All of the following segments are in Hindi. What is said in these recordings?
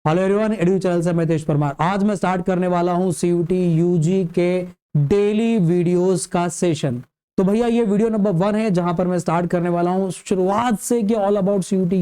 हेलो एवरीवन, एडू चैनल से मैं तेज परमार। आज मैं स्टार्ट करने वाला हूं सीयूटी यूजी के डेली वीडियोस का सेशन। तो भैया ये वीडियो नंबर 1 है जहां पर मैं स्टार्ट करने वाला हूं शुरुआत से कि ऑल अबाउट सीयूटी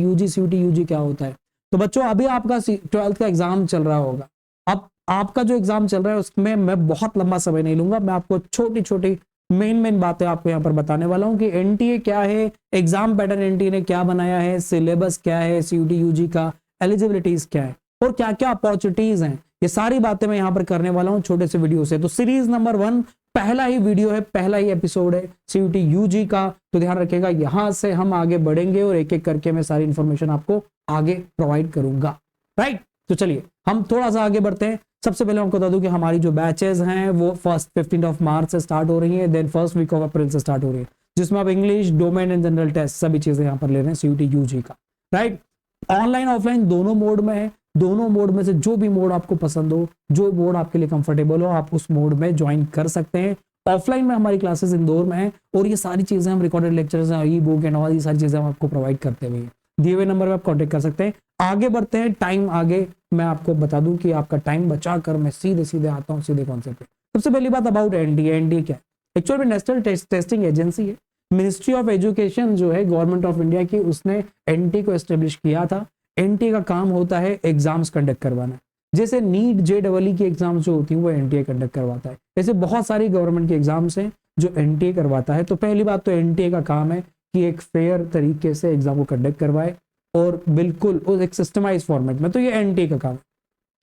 यूजी क्या होता है। तो बच्चों अभी आपका 12th का एग्जाम चल रहा होगा। अब आपका जो एग्जाम चल रहा है उसमें मैं बहुत लंबा समय नहीं लूंगा, मैं आपको छोटी छोटी मेन बातें आपको यहाँ पर बताने वाला हूँ कि एनटीए क्या है, एग्जाम पैटर्न एनटीए ने क्या बनाया है, सिलेबस क्या है सीयूटी यूजी का, एलिजिबिलिटीज क्या है और क्या क्या अपॉर्चुनिटीज हैं। ये सारी बातें मैं यहाँ पर करने वाला हूँ छोटे से वीडियो से। तो सीरीज नंबर 1 पहला ही वीडियो है, पहला ही एपिसोड है सीयूटी यूजी का। तो ध्यान रखिएगा, यहां से हम आगे बढ़ेंगे और एक एक करके मैं सारी इंफॉर्मेशन आपको आगे प्रोवाइड करूंगा। राइट, तो चलिए हम थोड़ा सा आगे बढ़ते हैं। सबसे पहले आपको बता दूं कि हमारी जो बैचेस हैं वो फर्स्ट 15 ऑफ मार्च से स्टार्ट हो रही है, then first week of April से स्टार्ट हो रही है, जिसमें आप English, domain and general test सभी चीजें यहाँ पर ले रहे हैं सीयूटी यूजी का। राइट, ऑनलाइन ऑफलाइन दोनों मोड में है। दोनों मोड में से जो भी मोड आपको पसंद हो, जो मोड आपके लिए कंफर्टेबल हो, आप उस मोड में ज्वाइन कर सकते हैं। ऑफलाइन में हमारी क्लासेस इंदौर में है और ये सारी चीजें हम recorded lectures, E book and all ये सारी चीजें हम आपको प्रोवाइड करते हुए दिए हुए नंबर पे आप कांटेक्ट कर सकते हैं। आगे बढ़ते हैं, टाइम आगे मैं आपको बता दूं कि आपका टाइम बचाकर मैं सीधे सीधे आता हूं सीधे कॉन्सेप्ट पे। सबसे पहली बात अबाउट एनटीए। एनटीए क्या है? एक्चुअल में नेशनल टेस्टिंग एजेंसी है। मिनिस्ट्री ऑफ एजुकेशन जो है गवर्नमेंट ऑफ इंडिया की, उसने एनटीए को एस्टेब्लिश किया था। एनटीए का काम होता है एग्जाम्स कंडक्ट करवाना। जैसे नीट जेईई की एग्जाम्स जो होती है वो एनटीए कंडक्ट करवाता है। ऐसे बहुत सारी गवर्नमेंट के एग्जाम्स हैं जो एनटीए करवाता है। तो पहली बात तो एनटीए का काम है कि एक फेयर तरीके से एग्जाम को कंडक्ट करवाए और बिल्कुल एक सिस्टमाइज फॉर्मेट में। तो ये एनटीए का काम है।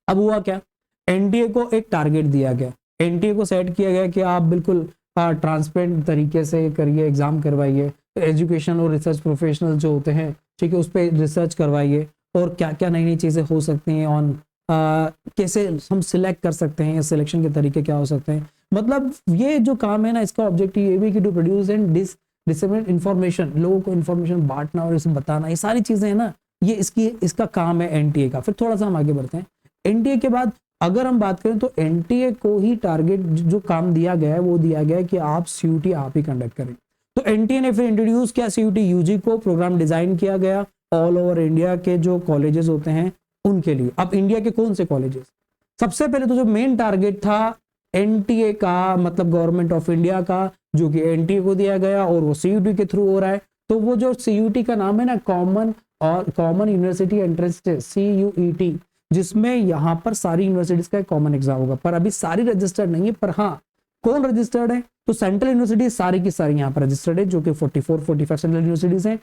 अब हुआ क्या, एनटीए को एक टारगेट दिया गया, एनटीए को सेट किया गया कि आप बिल्कुल ट्रांसपेरेंट तरीके से करिए, एग्जाम करवाइए, एजुकेशन और रिसर्च प्रोफेशनल जो होते हैं, ठीक है, उस पर रिसर्च करवाइए और क्या क्या नई नई चीजें हो सकती हैं ऑन कैसे हम सिलेक्ट कर सकते हैं, सिलेक्शन के तरीके क्या हो सकते हैं। मतलब ये जो काम है ना, इसका ऑब्जेक्टिव ये भी कि to produce and disseminate information, लोगों को इन्फॉर्मेशन बांटना और इसे बताना, ये सारी चीजें है ना, ये इसका काम है एनटीए का। फिर थोड़ा सा हम आगे बढ़ते हैं। एनटीए के बाद अगर हम बात करें तो एनटीए को ही टारगेट जो काम दिया गया है वो दिया गया है कि आप सीयूटी आप ही कंडक्ट करें। तो एनटीए ने फिर इंट्रोड्यूस किया सीयूटी यूजी को, प्रोग्राम डिजाइन किया गया ऑल ओवर इंडिया के जो कॉलेजेस होते हैं उनके लिए। अब इंडिया के कौन से कॉलेजेस? सबसे पहले तो जो मेन टारगेट था एनटीए का, मतलब गवर्नमेंट ऑफ इंडिया का, जो कि एनटीए को दिया गया और वो सीयूटी के थ्रू हो रहा है। तो वो जो सीयूटी का नाम है ना, Common University Entrance Test, CUET, जिसमें यहाँ पर सारी यूनिवर्सिटीज का कॉमन एग्जाम होगा। पर अभी सारी रजिस्टर्ड नहीं है, पर हाँ कौन रजिस्टर्ड है? तो सेंट्रल यूनिवर्सिटी सारी की सारी यहाँ पर रजिस्टर्ड है, जो कि 44-45 सेंट्रल यूनिवर्सिटीज हैं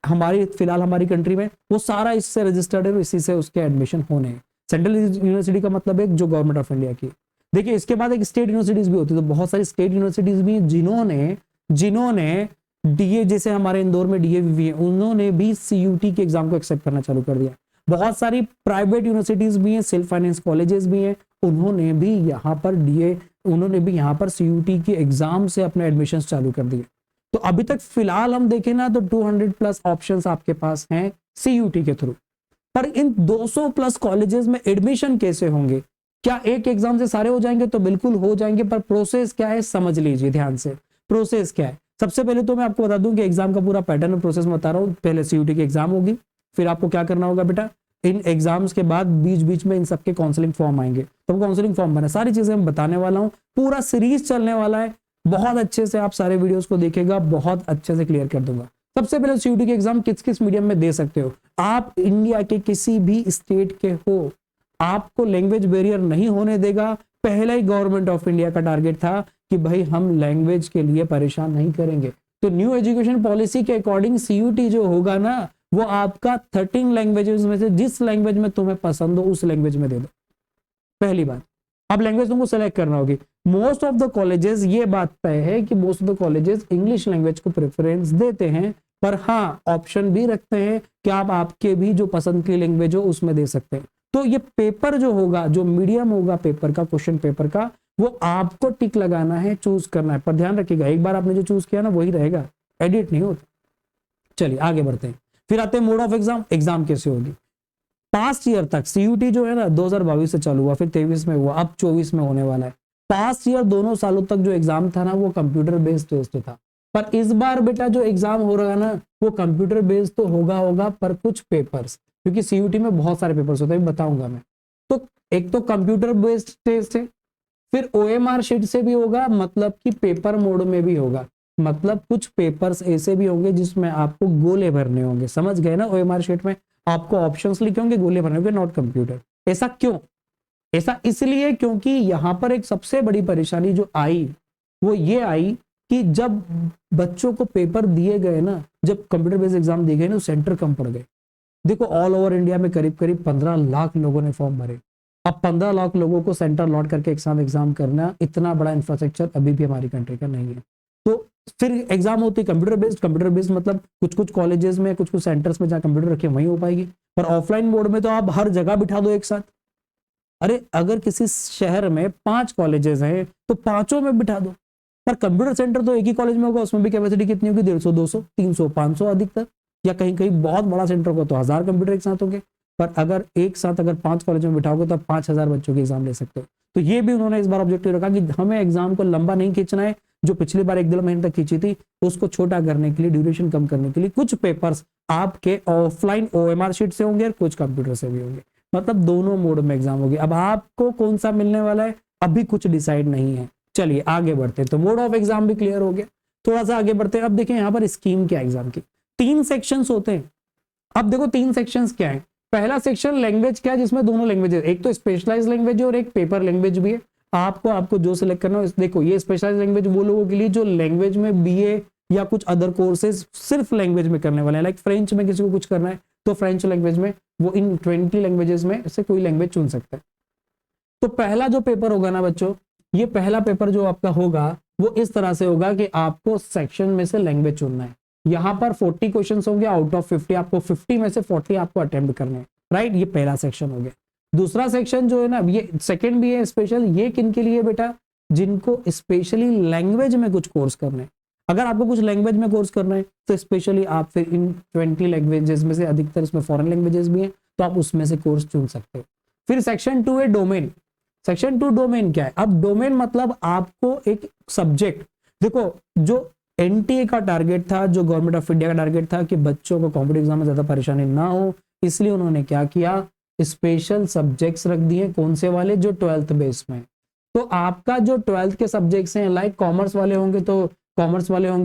हमारी फिलहाल हमारी कंट्री में, वो सारा इससे रजिस्टर्ड है, इसी से उसके एडमिशन होने हैं। सेंट्रल यूनिवर्सिटी का मतलब है जो गवर्नमेंट ऑफ इंडिया की। देखिए इसके बाद एक स्टेट यूनिवर्सिटीज भी होती है, तो बहुत सारी स्टेट यूनिवर्सिटीज भी जिन्होंने डीए, जैसे हमारे इंदौर में डीएवी है, उन्होंने भी सीयूटी के एग्जाम को एक्सेप्ट करना चालू कर दिया। बहुत सारी प्राइवेट यूनिवर्सिटीज भी हैं, सेल्फ फाइनेंस कॉलेजेस भी हैं, उन्होंने भी यहाँ पर सीयूटी के एग्जाम से अपने एडमिशन चालू कर दिए। तो अभी तक फिलहाल हम देखें ना तो 200+ ऑप्शंस आपके पास हैं सीयूटी के थ्रू। पर इन 200+ कॉलेजेस में एडमिशन कैसे होंगे? क्या एक एग्जाम से सारे हो जाएंगे? तो बिल्कुल हो जाएंगे, पर प्रोसेस क्या है समझ लीजिए ध्यान से। प्रोसेस क्या है? सबसे पहले तो मैं आपको बता दूं कि एग्जाम का पूरा पैटर्न और प्रोसेस में बता रहा हूं। पहले सीयूटी की एग्जाम होगी, फिर आपको क्या करना होगा बेटा, इन एग्जाम्स के बाद बीच बीच में इन सबके काउंसलिंग फॉर्म आएंगे, तो काउंसलिंग फॉर्म बने, सारी चीजें मैं बताने वाला हूँ। पूरा सीरीज चलने वाला है, बहुत अच्छे से आप सारे वीडियोस को देखेगा, बहुत अच्छे से क्लियर कर दूंगा। सबसे पहले सीयूटी के एग्जाम किस किस मीडियम में दे सकते हो? आप इंडिया के किसी भी स्टेट के हो, आपको लैंग्वेज बैरियर नहीं होने देगा। पहले ही गवर्नमेंट ऑफ इंडिया का टारगेट था कि भाई हम लैंग्वेज के लिए परेशान नहीं करेंगे। तो न्यू एजुकेशन पॉलिसी के अकॉर्डिंग सीयूटी जो होगा ना, वो आपका 13 लैंग्वेजेस में से जिस लैंग्वेज में तुम्हें पसंद हो उस लैंग्वेज में दे दो। पहली बात, अब लैंग्वेज तुमको सेलेक्ट करना होगी। मोस्ट ऑफ द कॉलेजेस, ये बात तय है कि most of the colleges English language को प्रेफरेंस देते हैं, पर हाँ ऑप्शन भी रखते हैं कि आप आपके भी जो पसंद की लैंग्वेज हो उसमें दे सकते हैं। तो ये पेपर जो होगा, जो मीडियम होगा पेपर का, क्वेश्चन पेपर का, वो आपको टिक लगाना है, चूज करना है। पर ध्यान रखिएगा, एक बार आपने जो चूज किया ना वही रहेगा, एडिट नहीं होता। चलिए आगे बढ़ते हैं। फिर आते हैं मोड ऑफ एग्जाम। एग्जाम कैसे होगी? पास्ट ईयर तक सीयूटी जो है ना 2022 से चालू हुआ, फिर 23 में हुआ, अब 24 में होने वाला है। पास्ट ईयर दोनों सालों तक जो एग्जाम था ना वो कंप्यूटर बेस्ड टेस्ट था, पर इस बार बेटा जो एग्जाम हो रहा है ना वो कंप्यूटर बेस्ड तो होगा, पर कुछ पेपर्स क्योंकि सीयूटी में बहुत सारे पेपर्स होते हैं, बताऊंगा मैं। तो एक तो कंप्यूटर बेस्ड टेस्ट है, फिर ओएमआर शीट से भी होगा, मतलब कि पेपर मोड में भी होगा। मतलब कुछ पेपर्स ऐसे भी होंगे जिसमें आपको गोले भरने होंगे, समझ गए ना। ओएमआर शीट में आपको ऑप्शंस लिखे होंगे, गोले भरने होंगे, नॉट कंप्यूटर। ऐसा क्यों? ऐसा इसलिए क्योंकि यहां पर एक सबसे बड़ी परेशानी जो आई वो ये आई कि जब बच्चों को पेपर दिए गए ना, जब कंप्यूटर बेस्ड एग्जाम दिए गए ना, सेंटर कम पड़ गए। देखो ऑल ओवर इंडिया में करीब करीब 15 लाख लोगों ने फॉर्म भरे। अब 15 लाख लोगों को सेंटर लॉट करके एग्जाम करना, इतना बड़ा इंफ्रास्ट्रक्चर अभी भी हमारी कंट्री का नहीं है। तो फिर एग्जाम होती है कंप्यूटर बेस्ड मतलब कुछ कुछ कॉलेजेस में, कुछ कुछ सेंटर्स में जहाँ कंप्यूटर रखे वहीं हो पाएगी, पर ऑफलाइन मोड में तो आप हर जगह बिठा दो एक साथ। अरे अगर किसी शहर में 5 कॉलेजेस हैं तो 5 में बिठा दो, पर कंप्यूटर सेंटर तो एक ही कॉलेज में होगा, उसमें भी कैपेसिटी कितनी होगी, 150, 200, 300, 500 अधिकतर, या कहीं कहीं बहुत बड़ा सेंटर होगा तो 1000 कंप्यूटर एक साथ होंगे। पर अगर एक साथ अगर 5 कॉलेज में बिठाओगे तो 5000 बच्चों के एग्जाम ले सकते हो। तो ये भी उन्होंने इस बार ऑब्जेक्टिव रखा कि हमें एग्जाम को लंबा नहीं खींचना है, जो पिछली बार 1-1.5 महीने तक खींची थी उसको छोटा करने के लिए, ड्यूरेशन कम करने के लिए कुछ पेपर्स आपके ऑफलाइन ओएमआर शीट से होंगे और कुछ कंप्यूटर से भी होंगे। मतलब दोनों मोड में एग्जाम होगी। अब आपको कौन सा मिलने वाला है अभी कुछ डिसाइड नहीं है। चलिए आगे बढ़ते हैं। तो मोड ऑफ एग्जाम भी क्लियर हो गया। थोड़ा सा आगे बढ़ते हैं। अब देखिए यहाँ पर स्कीम क्या एग्जाम की, 3 सेक्शंस होते हैं। अब देखो 3 सेक्शंस क्या है। पहला सेक्शन लैंग्वेज क्या है, जिसमें दोनों लैंग्वेज है, एक तो स्पेशलाइज लैंग्वेज है और एक पेपर लैंग्वेज भी है। आपको जो सिलेक्ट करना हो, देखो ये स्पेशलाइज लैंग्वेज वो लोगों के लिए जो लैंग्वेज में बीए या कुछ अदर कोर्सेज सिर्फ लैंग्वेज में करने वाले हैं। लाइक फ्रेंच में किसी को कुछ करना है तो फ्रेंच लैंग्वेज में, वो इन 20 लैंग्वेजेस में से कोई लैंग्वेज चुन सकता है। तो पहला जो पेपर होगा ना बच्चों, ये पहला पेपर जो आपका होगा वो इस तरह से होगा कि आपको सेक्शन में से लैंग्वेज चुनना है। यहाँ पर 40 क्वेश्चंस होंगे आउट ऑफ 50, आपको 50 में से 40 आपको अटेम्प्ट करने हैं, राइट। ये पहला सेक्शन हो गया। दूसरा सेक्शन जो है ना, ये सेकंड भी है स्पेशल, ये किन के लिए बेटा, जिनको स्पेशली लैंग्वेज में कुछ कोर्स करना है। अगर आपको कुछ लैंग्वेज में कोर्स करना है तो स्पेशली आप फिर इन 20 लैंग्वेजेस में से, अधिकतर इसमें फॉरेन लैंग्वेजेस भी हैं, तो आप उसमें से कोर्स चुन सकते हो। फिर सेक्शन 2 है डोमेन। सेक्शन 2 डोमेन क्या है। अब डोमेन मतलब आपको एक सब्जेक्ट, देखो जो एनटीए का टारगेट था, जो गवर्नमेंट ऑफ इंडिया का टारगेट था कि बच्चों को कॉम्पिटिटिव एग्जाम में ज्यादा परेशानी ना हो, इसलिए उन्होंने क्या किया, स्पेशल सब्जेक्ट्स रख दिए। कौन से वाले, जो 12th बेस में। तो आपका जो 12th के सब्जेक्ट्स हैं, लाइक कॉमर्स वाले होंगे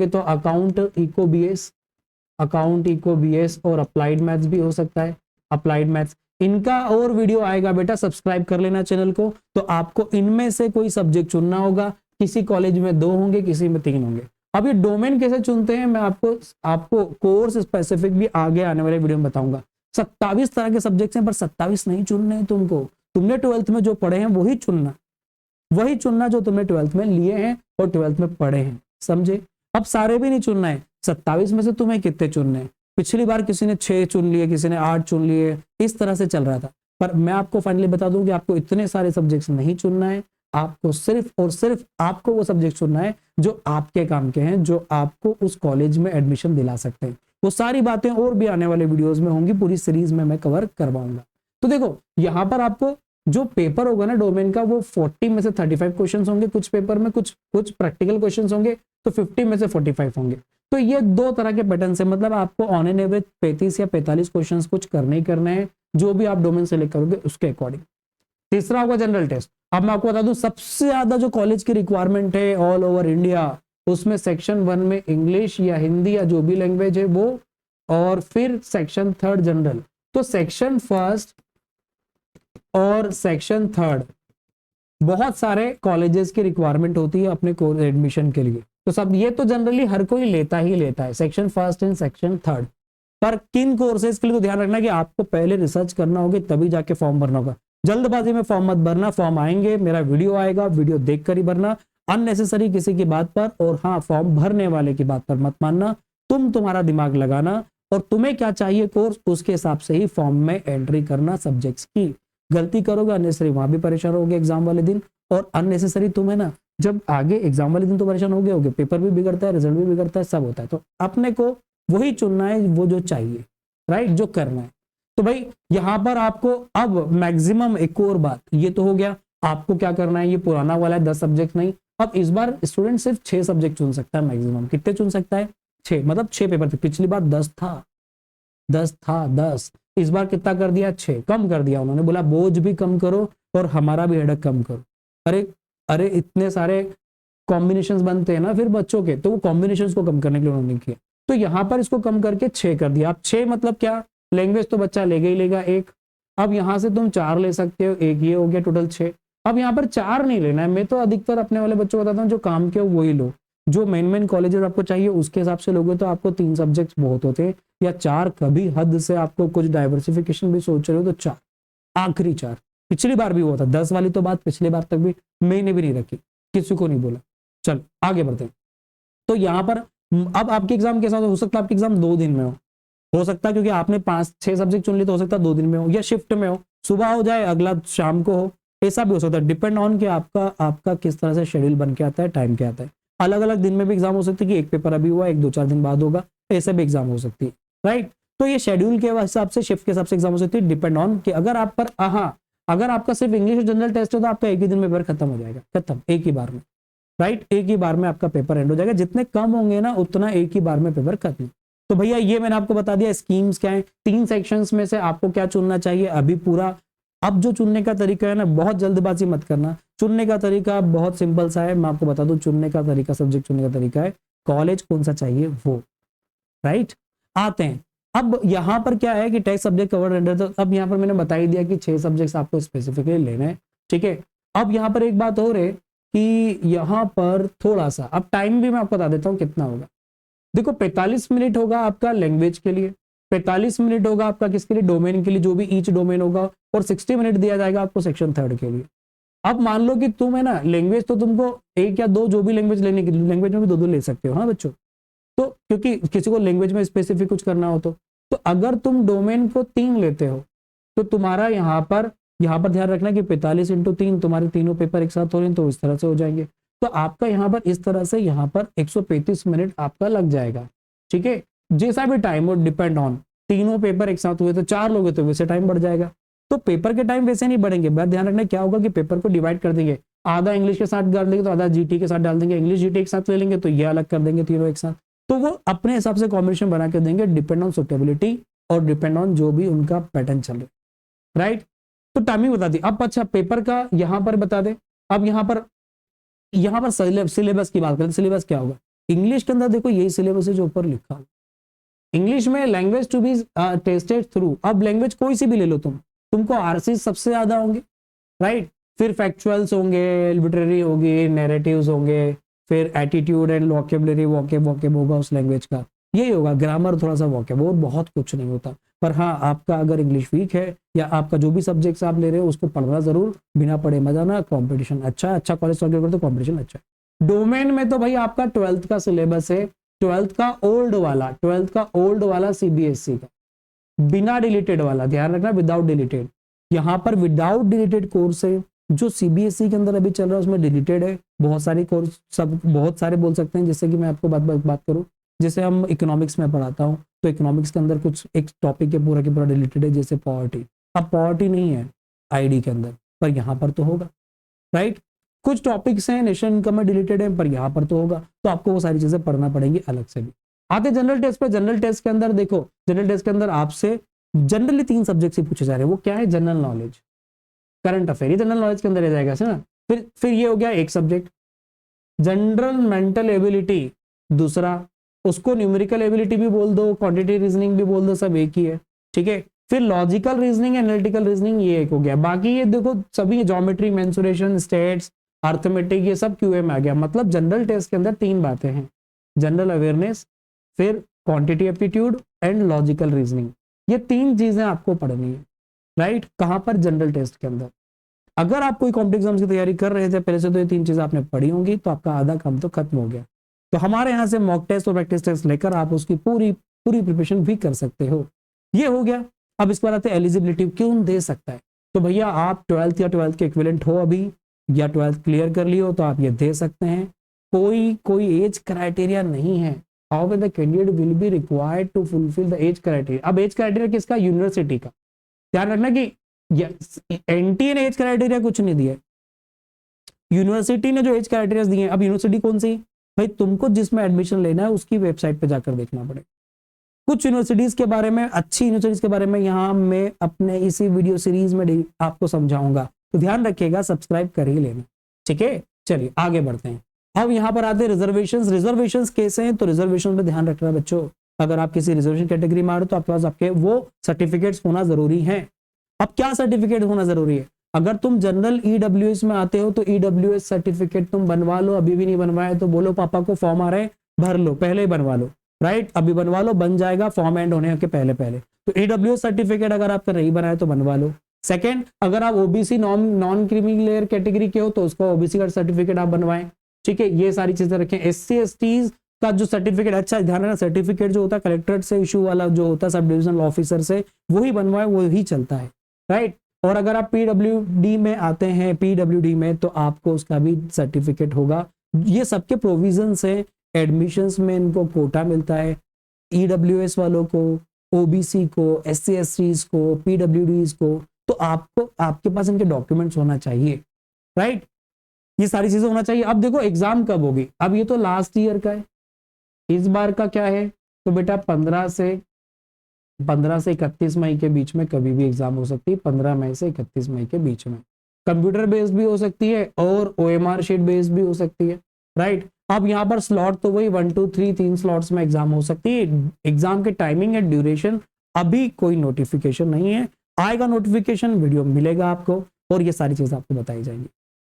तो अकाउंट इको बीएस और अप्लाइड मैथ्स भी हो सकता है। अप्लाइड मैथ्स, इनका और वीडियो आएगा बेटा, सब्सक्राइब कर लेना चैनल को। तो आपको इनमें से कोई सब्जेक्ट चुनना होगा। किसी कॉलेज में 2 होंगे, किसी में 3 होंगे। अब ये डोमेन कैसे चुनते हैं, मैं आपको कोर्स स्पेसिफिक भी आगे आने वाले वीडियो में बताऊंगा। 27 तरह के सब्जेक्ट्स हैं, पर 27 नहीं चुनने हैं तुमको। तुमने 12th में जो पढ़े हैं वही चुनना जो तुमने 12th में लिए हैं और 12th में पढ़े हैं, समझे। अब सारे भी नहीं चुनना है। 27 में से तुम्हें कितने चुनने हैं। पिछली बार किसी ने 6 चुन लिए, किसी ने 8 चुन लिए, इस तरह से चल रहा था। पर मैं आपको फाइनली बता दूं कि आपको इतने सारे सब्जेक्ट्स नहीं चुनना है। आपको सिर्फ और सिर्फ आपको वो सब्जेक्ट चुनना है जो आपके काम के हैं, जो आपको उस कॉलेज में एडमिशन दिला सकते हैं। वो सारी बातें और भी आने वाले वीडियोस में होंगी, पूरी सीरीज में मैं कवर करवाऊंगा। तो देखो यहाँ पर आपको जो पेपर होगा ना डोमेन का, वो 40 में से 35 क्वेश्चंस होंगे कुछ पेपर में, कुछ प्रैक्टिकल क्वेश्चंस होंगे, तो 50 में से 45 होंगे। तो ये 2 तरह के पैटर्न से, मतलब आपको ऑन एन एवरेज 35 या 45 क्वेश्चंस कुछ करने ही करने हैं, जो भी आप डोमेन सेलेक्ट करोगे उसके अकॉर्डिंग। तीसरा होगा जनरल टेस्ट। अब मैं आपको बता दूं, सबसे ज्यादा जो कॉलेज की रिक्वायरमेंट है ऑल ओवर इंडिया, उसमें सेक्शन 1 में इंग्लिश या हिंदी या जो भी लैंग्वेज है वो, और फिर सेक्शन 3 जनरल। तो सेक्शन 1 और सेक्शन 3 बहुत सारे कॉलेजेस की रिक्वायरमेंट होती है अपने कोर्स एडमिशन के लिए। तो सब ये तो जनरली हर कोई लेता ही लेता है, सेक्शन 1 एंड सेक्शन 3। पर किन कोर्सेज के लिए तो ध्यान रखना कि आपको पहले रिसर्च करना होगी, तभी जाके फॉर्म भरना होगा। जल्दबाजी में फॉर्म मत भरना। फॉर्म आएंगे, मेरा वीडियो आएगा, वीडियो देखकर ही भरना। अननेसेसरी किसी की बात पर, और हाँ फॉर्म भरने वाले की बात पर मत मानना। तुम्हारा दिमाग लगाना और तुम्हें क्या चाहिए कोर्स, उसके हिसाब से ही फॉर्म में एंट्री करना सब्जेक्ट्स की। गलती करोगे अननेसेसरी, वहां भी परेशान होगे एग्जाम वाले दिन। और अननेसेसरी तुम्हें ना, जब आगे एग्जाम वाले दिन तो परेशान होगे, पेपर भी बिगड़ता है, रिजल्ट भी बिगड़ता है, सब होता है। तो अपने को वही चुनना है वो जो चाहिए, राइट, जो करना है। तो भाई यहां पर आपको अब मैक्सिमम, एक और बात, ये तो हो गया आपको क्या करना है। ये पुराना वाला है 10 सब्जेक्ट नहीं, अब इस बार स्टूडेंट सिर्फ 6 सब्जेक्ट चुन सकता है मैक्सिमम। कितने चुन सकता है? 6, मतलब 6 पेपर थे, पिछली बार 10 था। 10 था 10, इस बार कितना कर दिया 6, कम कर दिया। उन्होंने बोला बोझ भी कम करो और हमारा भी हेडक कम करो। अरे अरे इतने सारे कॉम्बिनेशंस बनते हैं ना फिर बच्चों के, तो वो कॉम्बिनेशंस को कम करने के लिए उन्होंने किया। तो यहाँ पर इसको कम करके 6 कर दिया। अब 6 मतलब क्या, लैंग्वेज तो बच्चा लेगा ही लेगा एक, अब यहाँ से तुम 4 ले सकते हो, एक ये हो गया टोटल 6। अब यहाँ पर 4 नहीं लेना है, मैं तो अधिकतर अपने वाले बच्चों को बताता हूँ जो काम के हो वही लो, जो मेन कॉलेजेस आपको चाहिए उसके हिसाब से लोगे तो आपको 3 सब्जेक्ट्स बहुत होते हैं, या 4 कभी हद से आपको कुछ डाइवर्सिफिकेशन भी सोच रहे हो तो 4, आखिरी 4। पिछली बार भी हुआ था 10 वाली तो बात पिछली बार तक भी मैंने भी नहीं रखी, किसी को नहीं बोला। चल आगे बढ़ते हैं। तो यहाँ पर अब आपके एग्जाम के साथ हो सकता है आपके एग्जाम 2 दिन में हो सकता है क्योंकि आपने 5-6 सब्जेक्ट चुन लिए तो हो सकता है 2 दिन में हो, या शिफ्ट में हो, सुबह हो जाए अगला शाम को हो, ऐसा भी हो सकता है। डिपेंड ऑन कि आपका किस तरह से शेड्यूल बन के आता है, टाइम के आता है। अलग अलग दिन में भी एग्जाम हो सकती है कि एक पेपर अभी हुआ 1-2-4 दिन बाद होगा, ऐसे भी एग्जाम हो सकती है, राइट। तो ये शेड्यूल के हिसाब से, शिफ्ट के हिसाब से एग्जाम हो सकती है, डिपेंड ऑन कि अगर आप पर अगर आपका सिर्फ इंग्लिश और जनरल टेस्ट है तो आपका एक ही दिन में पेपर खत्म हो जाएगा, खत्म एक ही बार में, राइट। एक ही बार में आपका पेपर एंड हो जाएगा, जितने कम होंगे ना उतना एक ही बार में पेपर खत्म। तो भैया ये मैंने आपको बता दिया स्कीम्स क्या है, 3 सेक्शंस में से आपको क्या चुनना चाहिए अभी पूरा। अब जो चुनने का तरीका है ना, बहुत जल्दबाजी मत करना, चुनने का तरीका बहुत सिंपल सा है, मैं आपको बता दूं चुनने का तरीका, सब्जेक्ट चुनने का तरीका है कॉलेज कौन सा चाहिए वो, राइट। आते हैं अब यहाँ पर क्या है कि टेक्स्ट सब्जेक्ट कवर्ड अंडर, तो अब यहाँ पर मैंने बता ही दिया कि 6 सब्जेक्ट्स आपको स्पेसिफिकली लेने हैं, ठीक है। अब यहाँ पर एक बात और है कि यहाँ पर थोड़ा सा अब टाइम भी मैं आपको बता देता हूँ कितना होगा। देखो 45 मिनट होगा आपका लैंग्वेज के लिए, 45 मिनट होगा आपका किसके लिए, डोमेन के लिए, जो भी ईच डोमेन होगा, और 60 मिनट दिया जाएगा आपको सेक्शन 3 के लिए। अब मान लो कि तुम है ना लैंग्वेज तो तुमको 1 या 2 जो भी लैंग्वेज लेने की, लैंग्वेज में भी 2-2 ले सकते हो हाँ बच्चों, तो क्योंकि किसी को लैंग्वेज में स्पेसिफिक कुछ करना हो तो अगर तुम डोमेन को 3 लेते हो तो तुम्हारा यहाँ पर ध्यान रखना कि 45 × 3 तुम्हारे तीनों पेपर एक साथ हो रहे हैं तो इस तरह से हो जाएंगे। तो आपका यहाँ पर इस तरह से यहाँ पर 135 मिनट आपका लग जाएगा, ठीक है। जैसा भी टाइम हो, डिपेंड ऑन, तीनों पेपर एक साथ हुए तो 4 लोग तो वैसे टाइम बढ़ जाएगा। तो पेपर के टाइम वैसे नहीं बढ़ेंगे, बात ध्यान रखना क्या होगा कि पेपर को डिवाइड कर देंगे, आधा इंग्लिश के साथ डाल देंगे तो आधा जीटी के साथ डाल देंगे, इंग्लिश जीटी एक साथ ले लेंगे तो ये अलग कर देंगे तीनों एक साथ, तो वो अपने हिसाब से कॉम्बिनेशन बना के देंगे, डिपेंड ऑन सुटेबिलिटी और डिपेंड ऑन जो भी उनका पैटर्न चल रहा है, राइट। तो टाइमिंग बता दी। अब अच्छा पेपर का यहाँ पर बता दे। अब यहाँ पर सिलेबस की बात करें, सिलेबस क्या होगा इंग्लिश के अंदर, देखो यही सिलेबस है जो ऊपर लिखा है। इंग्लिश में language to be tested through, अब लैंग्वेज कोई सी भी ले लो तुमको आरसी सबसे ज्यादा होंगे, राइट। फिर फैक्चुअल्स होंगे, लिटरेरी होगी, नैरेटिव्स होंगे, फिर एटीट्यूड एंड वोकैबुलरी, वोकैब होगा उस लैंग्वेज का, यही होगा, ग्रामर थोड़ा सा वोकैब, और बहुत कुछ नहीं होता। पर हाँ आपका अगर इंग्लिश वीक है या आपका जो भी सब्जेक्ट्स आप ले रहे हो उसको पढ़ना जरूर, बिना पढ़े मजा ना, कंपटीशन अच्छा कॉलेज सॉल्व तो कंपटीशन अच्छा है। डोमेन में तो भाई आपका 12th का सिलेबस है, 12th का ओल्ड वाला सीबीएसई का, बिना डिलीटेड वाला, ध्यान रखना विदाउट डिलीटेड। यहाँ पर विदाउट डिलीटेड कोर्स है, जो सीबीएसई के अंदर अभी चल रहा है उसमें डिलीटेड है बहुत सारे कोर्स, सब बहुत सारे बोल सकते हैं। जैसे कि मैं आपको बात करूं, जैसे हम इकोनॉमिक्स में पढ़ाता हूं तो इकोनॉमिक्स के अंदर कुछ एक टॉपिक के पूरा डिलीटेड है, जैसे पॉवर्टी। अब पॉवर्टी नहीं है आईडी के अंदर, पर यहाँ पर तो होगा, राइट। कुछ टॉपिक्स हैं नेशनल इनकम में डिलीटेड है, पर यहाँ पर तो होगा, तो आपको वो सारी चीजें पढ़ना पड़ेंगी अलग से भी। आते जनरल टेस्ट पे, जनरल टेस्ट के अंदर देखो, जनरल टेस्ट के अंदर आपसे जनरली 3 सब्जेक्ट ही पूछे जा रहे हैं। वो क्या है, जनरल नॉलेज, करंट अफेयर, ये जनरल नॉलेज के अंदर रह जाएगा ना। फिर ये हो गया एक सब्जेक्ट, जनरल मेंटल एबिलिटी दूसरा, उसको न्यूमेरिकल एबिलिटी भी बोल दो, क्वांटिटी रीजनिंग भी बोल दो, सब एक ही है, ठीक है। फिर लॉजिकल रीजनिंग, एनालिटिकल रीजनिंग, ये एक हो गया। बाकी ये देखो सभी ज्योमेट्री, मेंसुरेशन, स्टेट्स, अर्थमेटिक, ये सब क्यूए में आ गया। मतलब जनरल टेस्ट के अंदर 3 बातें हैं, जनरल अवेयरनेस, फिर quantity aptitude and logical reasoning, ये 3 चीजें आपको पढ़नी है, राइट। कहां पर, जनरल टेस्ट के अंदर। अगर आप कोई कॉम्पिटिटिव एग्जाम्स की तैयारी कर रहे थे पहले से तो ये 3 चीजें आपने पढ़ी होंगी, तो आपका आधा काम तो खत्म हो गया। तो हमारे यहाँ से मॉक टेस्ट और प्रैक्टिस टेस्ट लेकर आप उसकी पूरी प्रिपरेशन भी कर सकते हो। ये हो गया। अब इसके बाद आते हैं एलिजिबिलिटी, क्यों दे सकता है। तो भैया आप 12th या 12th के इक्विवेलेंट हो अभी, या 12th क्लियर कर ली हो तो आप ये दे सकते हैं। कोई एज क्राइटेरिया नहीं है। How the candidate will be required to fulfil the age criteria. अब एज क्राइटेरिया किसका, यूनिवर्सिटी का। ध्यान रखना कि एनटीए ने एज क्राइटेरिया कुछ नहीं दिया, यूनिवर्सिटी ने जो एज क्राइटेरिया दिए। अब यूनिवर्सिटी कौन सी, भाई तुमको जिसमें एडमिशन लेना है उसकी वेबसाइट पे जाकर देखना पड़ेगा, कुछ यूनिवर्सिटीज के बारे में, अच्छी यूनिवर्सिटीज के बारे में यहाँ मैं अपने इसी वीडियो सीरीज में आपको समझाऊंगा, तो ध्यान रखिएगा, सब्सक्राइब कर ही लेना, ठीक है। चलिए आगे बढ़ते हैं। अब यहाँ पर आते हैं रिजर्वेशंस। रिजर्वेशंस कैसे हैं, तो रिजर्वेशन पे ध्यान रखना बच्चों, अगर आप किसी रिजर्वेशन कैटेगरी में आ रहे हो तो आपके पास आपके वो सर्टिफिकेट्स होना जरूरी है। अब क्या सर्टिफिकेट होना जरूरी है, अगर तुम जनरल ईडब्ल्यूएस में आते हो तो ईडब्ल्यूएस सर्टिफिकेट तुम बनवा लो, अभी भी नहीं बनवाए तो बोलो पापा को फॉर्म आ रहे हैं भर लो, पहले ही बनवा लो, राइट, अभी बनवा लो, बन जाएगा फॉर्म एंड होने के पहले पहले। तो ईडब्ल्यूएस सर्टिफिकेट अगर आपका नहीं बनाए तो बनवा लो। सेकंड, अगर आप OBC non creamy layer category के हो तो उसका ओबीसी का सर्टिफिकेट आप बनवाएं, ठीक है, ये सारी चीजें रखें। एससी एसटीज का जो सर्टिफिकेट, अच्छा ध्यान रखना, सर्टिफिकेट जो होता है कलेक्ट्रेट से इशू वाला जो होता है, सब डिविजनल ऑफिसर से, वही बनवाए, वही चलता है, राइट। और अगर आप पीडब्ल्यूडी में आते हैं, पीडब्ल्यूडी में, तो आपको उसका भी सर्टिफिकेट होगा। ये सबके प्रोविजंस है, एडमिशंस में इनको कोटा मिलता है, ईडब्ल्यूएस वालों को, ओबीसी को, एससी एसटीज को, पीडब्ल्यूडीज को, तो आपको आपके पास इनके डॉक्यूमेंट्स होना चाहिए, राइट, ये सारी चीजें होना चाहिए। अब देखो एग्जाम कब होगी, अब ये तो लास्ट ईयर का है, इस बार का क्या है, तो बेटा 15 से 31 मई के बीच में कभी भी एग्जाम हो सकती है, 15 मई से 31 मई के बीच में। कंप्यूटर बेस्ड भी हो सकती है और ओएमआर शीट बेस्ड भी हो सकती है, राइट। अब यहाँ पर स्लॉट तो वही 1 2 3 3 स्लॉट्स में एग्जाम हो सकती है। एग्जाम के टाइमिंग एंड ड्यूरेशन अभी कोई नोटिफिकेशन नहीं है, आएगा नोटिफिकेशन, वीडियो मिलेगा आपको और ये सारी चीजें आपको बताई जाएंगी।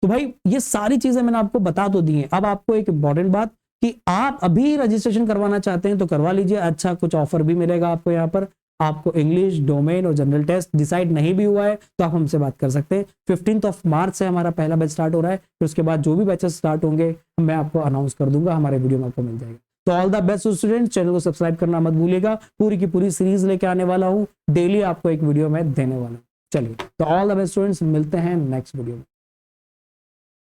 तो भाई ये सारी चीजें मैंने आपको बता तो दी हैं। अब आपको एक इंपॉर्टेंट बात कि आप अभी रजिस्ट्रेशन करवाना चाहते हैं तो करवा लीजिए, अच्छा कुछ ऑफर भी मिलेगा आपको। यहाँ पर आपको इंग्लिश, डोमेन और जनरल टेस्ट डिसाइड नहीं भी हुआ है तो आप हमसे बात कर सकते हैं। 15 मार्च से हमारा पहला बैच स्टार्ट हो रहा है, फिर उसके बाद जो भी बैचेस स्टार्ट होंगे मैं आपको अनाउंस कर दूंगा, हमारे वीडियो में आपको मिल जाएगा। तो all the best students, channel को सब्सक्राइब करना मत भूलिएगा, पूरी की पूरी सीरीज लेके आने वाला हूँ, डेली आपको एक वीडियो में देने वाला हूँ। चलिए, तो ऑल द बेस्ट स्टूडेंट्स, मिलते हैं नेक्स्ट वीडियो में।